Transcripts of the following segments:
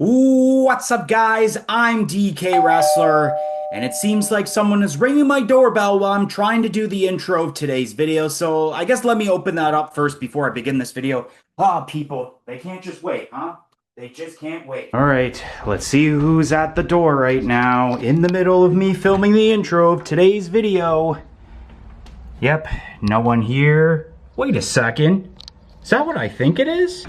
What's up, guys? I'm DK Wrestler, and it seems like someone is ringing my doorbell while I'm trying to do the intro of today's video, so I guess let me open that up first before I begin this video. People, they can't just wait, huh? They just can't wait. All right, let's see who's at the door right now, in the middle of me filming the intro of today's video. Yep, no one here. Wait a second. Is that what I think it is?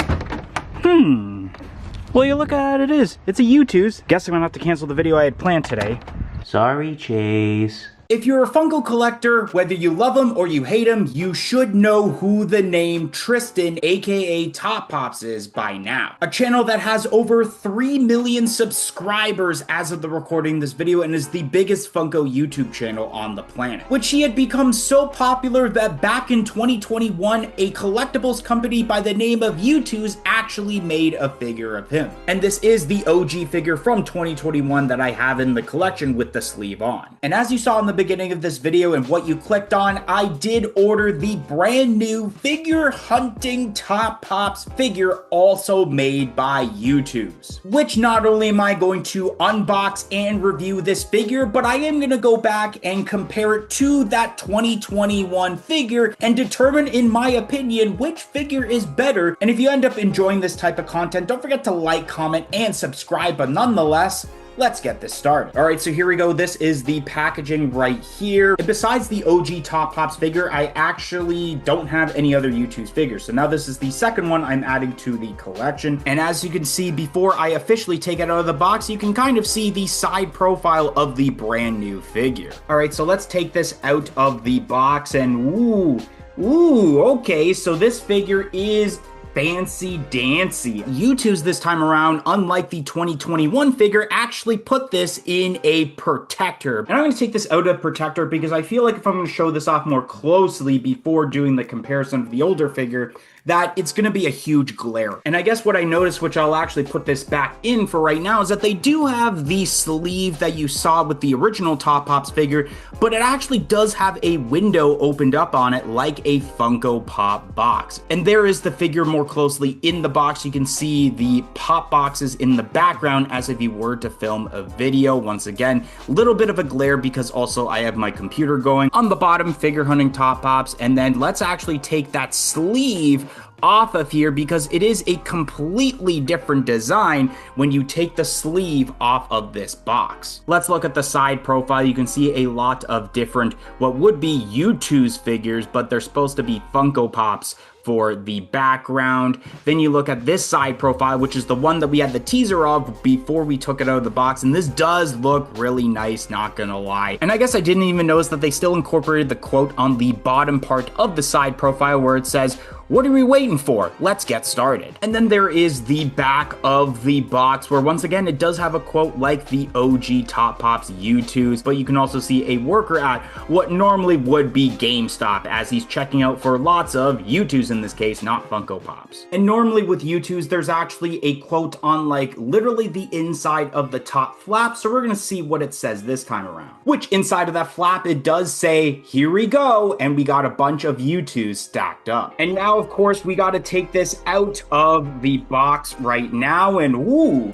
Well, you look at it is. It's a YouTooz. Guess I'm gonna have to cancel the video I had planned today. Sorry, Chase. If you're a Funko collector, whether you love him or you hate him, you should know who the name Tristan, aka Top Pops, is by now. A channel that has over 3 million subscribers as of the recording of this video and is the biggest Funko YouTube channel on the planet. Which he had become so popular that back in 2021, a collectibles company by the name of YouTooz actually made a figure of him. And this is the OG figure from 2021 that I have in the collection with the sleeve on. And as you saw in the beginning of this video and what you clicked on, I did order the brand new figure hunting Top Pops figure, also made by YouTooz. Which not only am I going to unbox and review this figure, but I am going to go back and compare it to that 2021 figure and determine, in my opinion, which figure is better. And if you end up enjoying this type of content, don't forget to like, comment, and subscribe. But nonetheless, let's get this started. All right, so here we go. This is the packaging right here. And besides the OG Top Pops figure, I actually don't have any other YouTooz figures. So now this is the second one I'm adding to the collection. And as you can see, before I officially take it out of the box, you can kind of see the side profile of the brand new figure. All right, so let's take this out of the box and okay, so this figure is fancy dancy. YouTooz this time around, unlike the 2021 figure, actually put this in a protector. And I'm going to take this out of protector because I feel like if I'm going to show this off more closely before doing the comparison of the older figure, that it's going to be a huge glare. And I guess what I noticed, which I'll actually put this back in for right now, is that they do have the sleeve that you saw with the original Top Pops figure, but it actually does have a window opened up on it like a Funko Pop box. And there is the figure more closely in the box. You can see the pop boxes in the background as if you were to film a video. Once again, a little bit of a glare because also I have my computer going. On the bottom, figure hunting Top Pops, and then let's actually take that sleeve off of here because it is a completely different design when you take the sleeve off of this box. Let's look at the side profile. You can see a lot of different what would be YouTooz figures, but they're supposed to be Funko Pops for the background. Then you look at this side profile, which is the one that we had the teaser of before we took it out of the box, and this does look really nice, not gonna lie. And I guess I didn't even notice that they still incorporated the quote on the bottom part of the side profile where it says, "What are we waiting for? Let's get started." And then there is the back of the box where once again it does have a quote like the OG Top Pops YouTooz, but you can also see a worker at what normally would be GameStop as he's checking out for lots of YouTooz, in this case, not Funko Pops. And normally with YouTooz, there's actually a quote on like literally the inside of the top flap, so we're gonna see what it says this time around. Which inside of that flap, it does say, "Here we go," and we got a bunch of YouTooz stacked up. And now, of course, we got to take this out of the box right now, and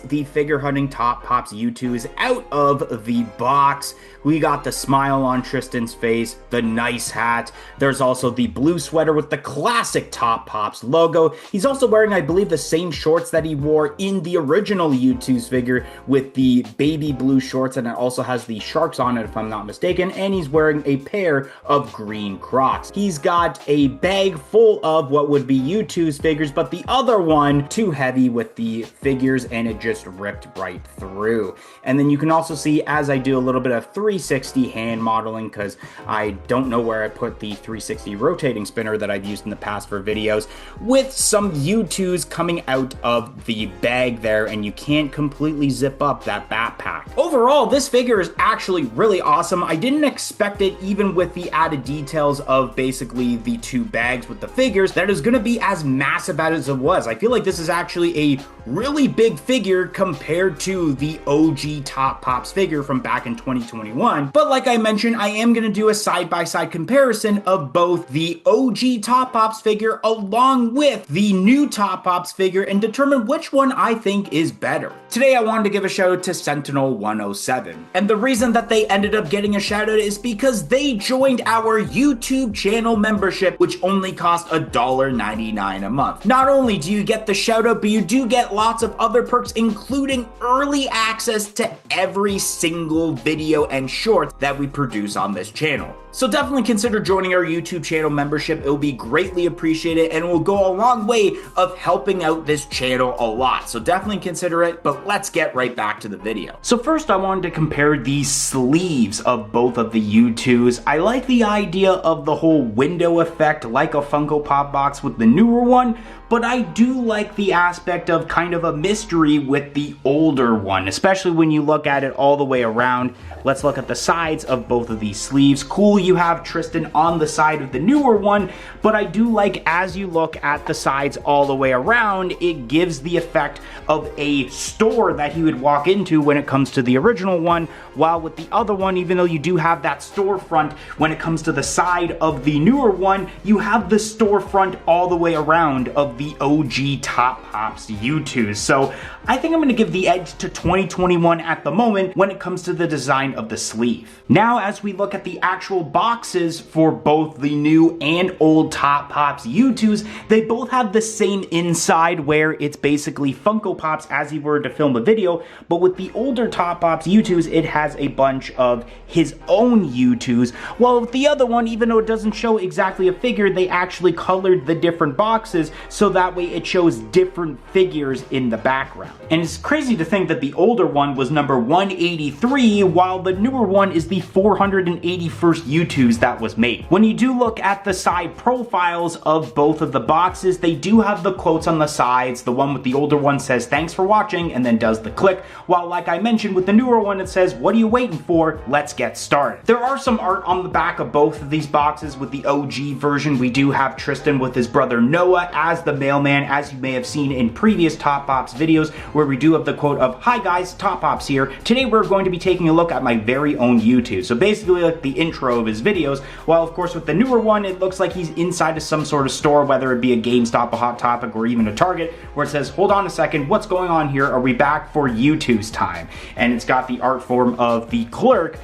the figure hunting Top Pops YouTooz out of the box. We got the smile on Tristan's face, the nice hat. There's also the blue sweater with the classic Top Pops logo. He's also wearing, I believe, the same shorts that he wore in the original YouTooz figure with the baby blue shorts, and it also has the sharks on it, if I'm not mistaken, and he's wearing a pair of green Crocs. He's got a bag full of what would be YouTooz figures, but the other one too heavy with the figures, and it just ripped right through. And then you can also see, as I do a little bit of 360 hand modeling, because I don't know where I put the 360 rotating spinner that I've used in the past for videos, with some YouTooz coming out of the bag there, and you can't completely zip up that back backpack. Overall, this figure is actually really awesome. I didn't expect it, even with the added details of basically the 2 bags with the figures, that is going to be as massive as it was. I feel like this is actually a really big figure compared to the OG Top Pops figure from back in 2021. But like I mentioned, I am going to do a side-by-side comparison of both the OG Top Pops figure along with the new Top Pops figure and determine which one I think is better. Today I wanted to give a shout out to Sentinel107. And the reason that they ended up getting a shout out is because they joined our YouTube channel membership, which only cost $1.99 a month. Not only do you get the shout out, but you do get lots of other perks, including early access to every single video and short that we produce on this channel. So definitely consider joining our YouTube channel membership. It will be greatly appreciated and will go a long way of helping out this channel a lot. So definitely consider it, but let's get right back to the video. So first I wanted to compare the sleeves of both of the YouTooz. I like the idea of the whole window effect like a Funko Pop box with the newer one, but I do like the aspect of kind of a mystery with the older one, especially when you look at it all the way around. Let's look at the sides of both of these sleeves. Cool, you have Tristan on the side of the newer one, but I do like, as you look at the sides all the way around, it gives the effect of a store that he would walk into when it comes to the original one, while with the other one, even though you do have that storefront, when it comes to the side of the newer one, you have the storefront all the way around of the OG Top Pops YouTooz. So I think I'm going to give the edge to 2021 at the moment when it comes to the design of the sleeve. Now, as we look at the actual boxes for both the new and old Top Pops YouTooz, they both have the same inside where it's basically Funko Pops as he were to film a video, but with the older Top Pops YouTooz, it has a bunch of his own YouTooz, while with the other one, even though it doesn't show exactly a figure, they actually colored the different boxes so that way it shows different figures in the background. And it's crazy to think that the older one was number 183, while the newer one is the 481st YouTooz that was made. When you do look at the side profiles of both of the boxes, they do have the quotes on the sides. The one with the older one says, "Thanks for watching," and then does the click, while like I mentioned with the newer one, it says, "What are you waiting for? Let's get started." There are some art on the back of both of these boxes. With the OG version, we do have Tristan with his brother Noah as the mailman, as you may have seen in previous Top Pops videos, where we do have the quote of, "Hi guys, Top Pops here. Today we're going to be taking a look at my very own YouTooz." So basically like the intro of his videos, while of course with the newer one, it looks like he's inside of some sort of store, whether it be a GameStop, a Hot Topic, or even a Target, where it says, "Hold on a second, what's going on here? Are we back for YouTooz time?" And it's got the art form of the clerk.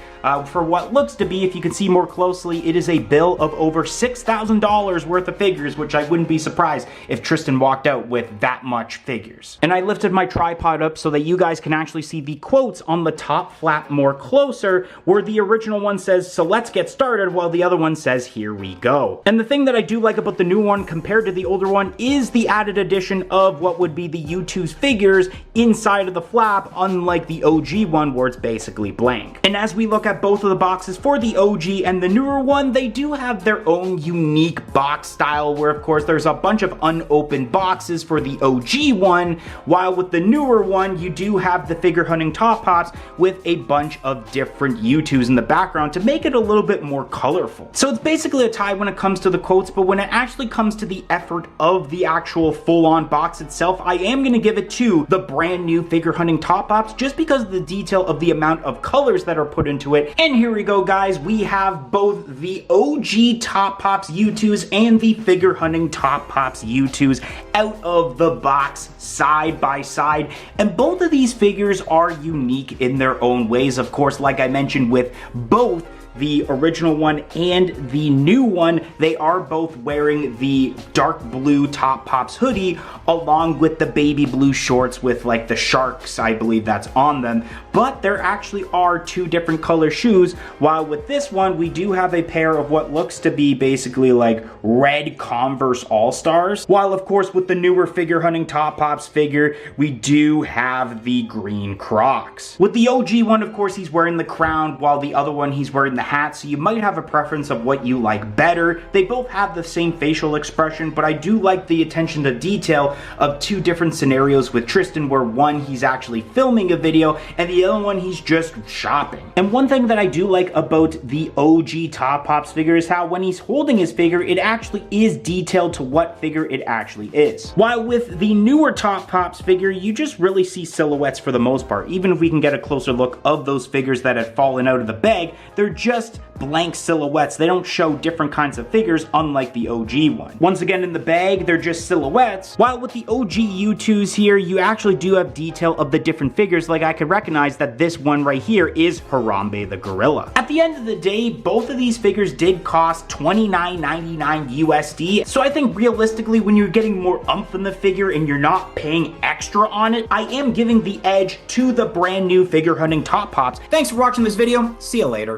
For what looks to be, if you can see more closely, it is a bill of over $6,000 worth of figures, which I wouldn't be surprised if Tristan walked out with that much figures. And I lifted my tripod up so that you guys can actually see the quotes on the top flap more closer, where the original one says, "So let's get started," while the other one says, "Here we go." And the thing that I do like about the new one compared to the older one is the added addition of what would be the YouTooz figures inside of the flap, unlike the OG one where it's basically blank. And as we look at both of the boxes for the OG and the newer one, they do have their own unique box style, where of course there's a bunch of unopened boxes for the OG one, while with the newer one you do have the figure hunting Top Pops with a bunch of different YouTooz in the background to make it a little bit more colorful. So it's basically a tie when it comes to the quotes, but when it actually comes to the effort of the actual full-on box itself, I am going to give it to the brand new figure hunting Top Pops, just because of the detail of the amount of colors that are put into it. And here we go, guys. We have both the OG Top Pops YouTooz and the figure hunting Top Pops YouTooz out of the box side by side. And both of these figures are unique in their own ways. Of course, like I mentioned with both the original one and the new one, they are both wearing the dark blue Top Pops hoodie along with the baby blue shorts with like the sharks, I believe that's on them. But there actually are two different color shoes, while with this one we do have a pair of what looks to be basically like red Converse All-Stars, while of course with the newer figure hunting Top Pops figure we do have the green Crocs. With the OG one, of course, he's wearing the crown, while the other one he's wearing the the hat, so you might have a preference of what you like better. They both have the same facial expression, but I do like the attention to detail of two different scenarios with Tristan, where one, he's actually filming a video, and the other one, he's just shopping. And one thing that I do like about the OG Top Pops figure is how when he's holding his figure, it actually is detailed to what figure it actually is. While with the newer Top Pops figure, you just really see silhouettes for the most part. Even if we can get a closer look of those figures that have fallen out of the bag, they're just blank silhouettes. They don't show different kinds of figures, unlike the OG one. Once again, in the bag, they're just silhouettes, while with the OG YouTooz here, you actually do have detail of the different figures. Like, I could recognize that this one right here is Harambe the gorilla. At the end of the day, both of these figures did cost $29.99 USD, so I think realistically, when you're getting more oomph in the figure and you're not paying extra on it, I am giving the edge to the brand new figure hunting Top Pops. Thanks for watching this video. See you later.